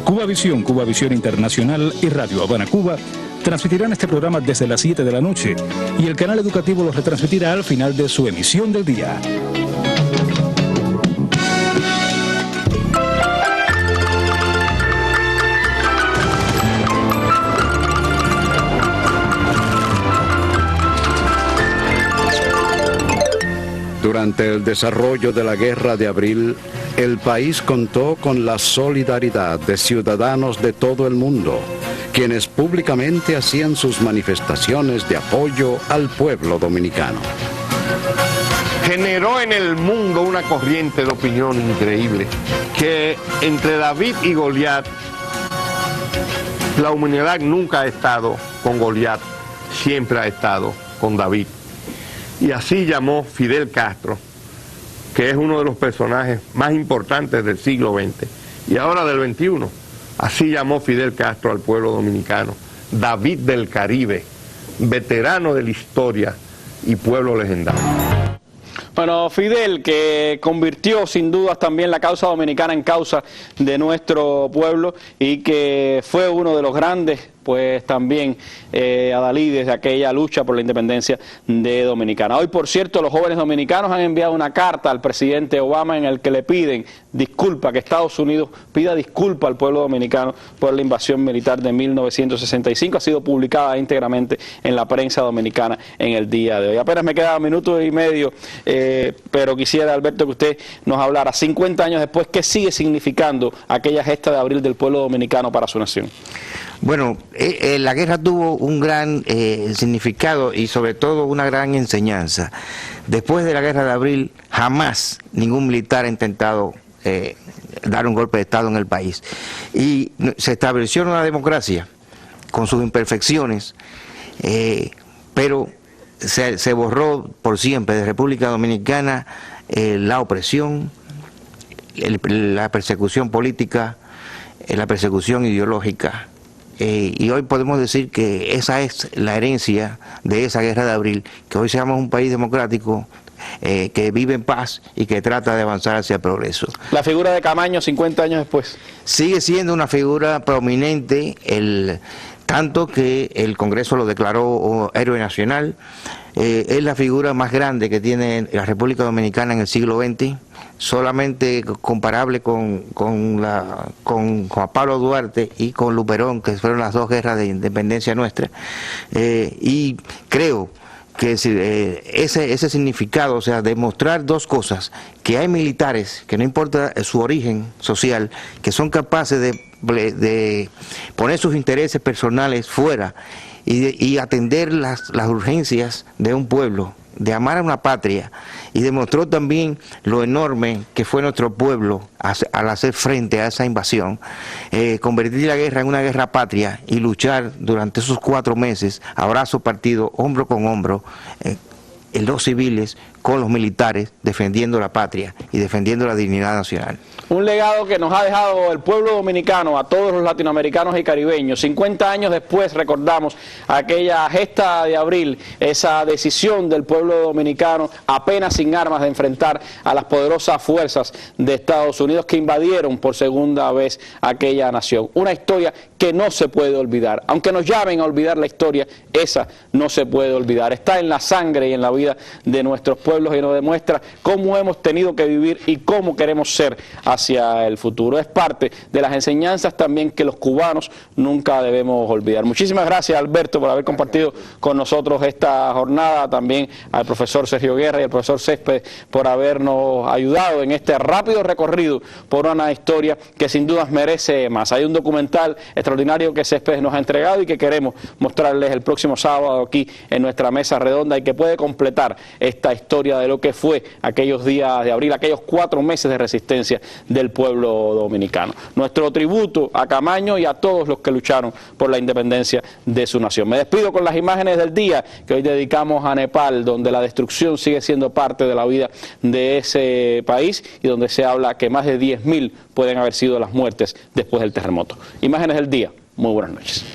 Cuba Visión Internacional y Radio Habana, Cuba transmitirán este programa desde las 7 de la noche y el canal educativo lo retransmitirá al final de su emisión del día. Durante el desarrollo de la Guerra de Abril, el país contó con la solidaridad de ciudadanos de todo el mundo, quienes públicamente hacían sus manifestaciones de apoyo al pueblo dominicano. Generó en el mundo una corriente de opinión increíble, que entre David y Goliat, la humanidad nunca ha estado con Goliat, siempre ha estado con David. Y así llamó Fidel Castro, que es uno de los personajes más importantes del siglo XX y ahora del XXI. Así llamó Fidel Castro al pueblo dominicano, David del Caribe, veterano de la historia y pueblo legendario. Bueno, Fidel, que convirtió sin dudas también la causa dominicana en causa de nuestro pueblo y que fue uno de los grandes, pues también adalides de aquella lucha por la independencia de Dominicana. Hoy, por cierto, los jóvenes dominicanos han enviado una carta al presidente Obama en el que le piden disculpa, que Estados Unidos pida disculpa al pueblo dominicano por la invasión militar de 1965. Ha sido publicada íntegramente en la prensa dominicana en el día de hoy. Apenas me queda un minuto y medio, pero quisiera, Alberto, que usted nos hablara, 50 años después, ¿qué sigue significando aquella gesta de abril del pueblo dominicano para su nación? Bueno, la guerra tuvo un gran significado y sobre todo una gran enseñanza. Después de la guerra de abril, jamás ningún militar ha intentado dar un golpe de Estado en el país. Y se estableció una democracia con sus imperfecciones, pero se borró por siempre de República Dominicana la opresión, la persecución política, la persecución ideológica. Y hoy podemos decir que esa es la herencia de esa guerra de abril, que hoy seamos un país democrático que vive en paz y que trata de avanzar hacia el progreso. La figura de Camaño 50 años después. Sigue siendo una figura prominente, tanto que el Congreso lo declaró héroe nacional. Es la figura más grande que tiene la República Dominicana en el siglo XX, solamente comparable con Juan Pablo Duarte y con Luperón, que fueron las dos guerras de independencia nuestra. Y creo que ese significado, o sea, demostrar dos cosas, que hay militares, que no importa su origen social, que son capaces de poner sus intereses personales fuera y atender las urgencias de un pueblo, de amar a una patria, y demostró también lo enorme que fue nuestro pueblo al hacer frente a esa invasión, convertir la guerra en una guerra patria y luchar durante esos 4 meses, a brazo partido, hombro con hombro, los civiles con los militares, defendiendo la patria y defendiendo la dignidad nacional. Un legado que nos ha dejado el pueblo dominicano a todos los latinoamericanos y caribeños. 50 años después recordamos aquella gesta de abril, esa decisión del pueblo dominicano apenas sin armas de enfrentar a las poderosas fuerzas de Estados Unidos que invadieron por segunda vez aquella nación. Una historia que no se puede olvidar. Aunque nos llamen a olvidar la historia, esa no se puede olvidar. Está en la sangre y en la vida de nuestros pueblos y nos demuestra cómo hemos tenido que vivir y cómo queremos ser hacia el futuro. Es parte de las enseñanzas también que los cubanos nunca debemos olvidar. Muchísimas gracias, Alberto, por haber compartido con nosotros esta jornada. También al profesor Sergio Guerra y al profesor Céspedes por habernos ayudado en este rápido recorrido por una historia que sin dudas merece más. Hay un documental extraordinario que Céspedes nos ha entregado y que queremos mostrarles el próximo sábado aquí en nuestra mesa redonda y que puede completar esta historia historia de lo que fue aquellos días de abril, aquellos 4 meses de resistencia del pueblo dominicano. Nuestro tributo a Camaño y a todos los que lucharon por la independencia de su nación. Me despido con las imágenes del día que hoy dedicamos a Nepal, donde la destrucción sigue siendo parte de la vida de ese país y donde se habla que más de 10.000 pueden haber sido las muertes después del terremoto. Imágenes del día. Muy buenas noches.